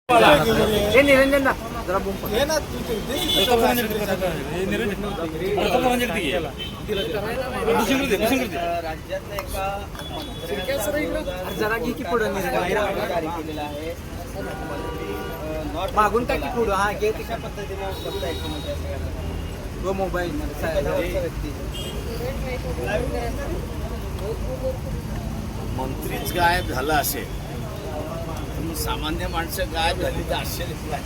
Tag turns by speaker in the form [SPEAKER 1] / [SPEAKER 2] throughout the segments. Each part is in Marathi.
[SPEAKER 1] हे निरंजन ना जरा बूम पड.
[SPEAKER 2] राज्यातल्या एका
[SPEAKER 1] जरा घे की पुढं निरंजन
[SPEAKER 2] जारी केलेला आहे.
[SPEAKER 1] मागून टाकी पुढं. हा घे
[SPEAKER 2] कशा पद्धतीने बघता येतो म्हणजे असं
[SPEAKER 1] तो मोबाईल
[SPEAKER 3] मंत्रीच गायब झाला असेल पण सामान्य माणसं गायब झाली तर आश्चर्य नाही.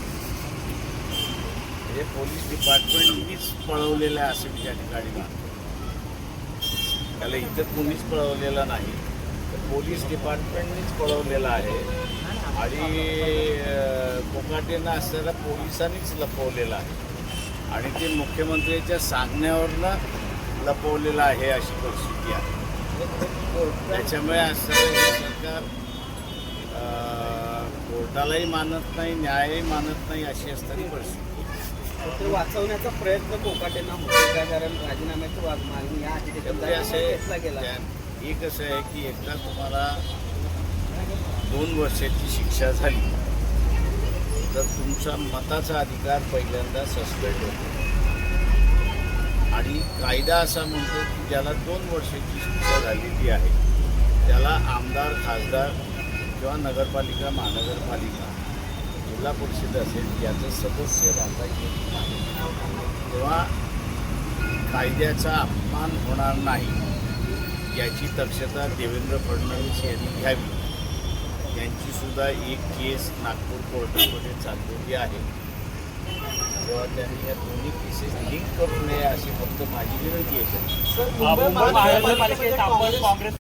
[SPEAKER 3] हे पोलीस डिपार्टमेंटनीच पळवलेलं आहे असं मी त्या ठिकाणी मानतो. त्याला इतर कोणीच पळवलेलं नाही, तर पोलीस डिपार्टमेंटनीच पळवलेलं आहे आणि कोकाटेनं असलेल्या पोलिसांनीच लपवलेलं आहे आणि ते मुख्यमंत्र्यांच्या सांगण्यावरनं लपवलेलं आहे अशी परिस्थिती आहे. त्याच्यामुळे असं हे सरकार कोर्टालाही मानत नाही, न्यायही मानत नाही अशी असणारी परिस्थिती.
[SPEAKER 2] ते वाचवण्याचा प्रयत्न कोकाटेंना होतो का? कारण राजीनाम्याची मागणी या आधी
[SPEAKER 3] त्यामुळे असे
[SPEAKER 2] घेतला गेला.
[SPEAKER 3] एक असं आहे की एकदा तुम्हाला 2 वर्षाची शिक्षा झाली तर तुमचा मताचा अधिकार पहिल्यांदा सस्पेंड होतो आणि कायदा असा म्हणतो की ज्याला 2 वर्षाची शिक्षा झालेली आहे त्याला आमदार, खासदार किंवा नगरपालिका, महानगरपालिका, जिल्हा परिषद असेल याचं सदस्य राहता येत नाही. तेव्हा कायद्याचा अपमान होणार नाही याची दक्षता देवेंद्र फडणवीस यांनी घ्यावी. यांचीसुद्धा एक केस नागपूर कोर्टामध्ये चाललेली आहे. तेव्हा त्यांनी या दोन्ही केसेस लिंक करू नये अशी फक्त माझी विनंती आहे.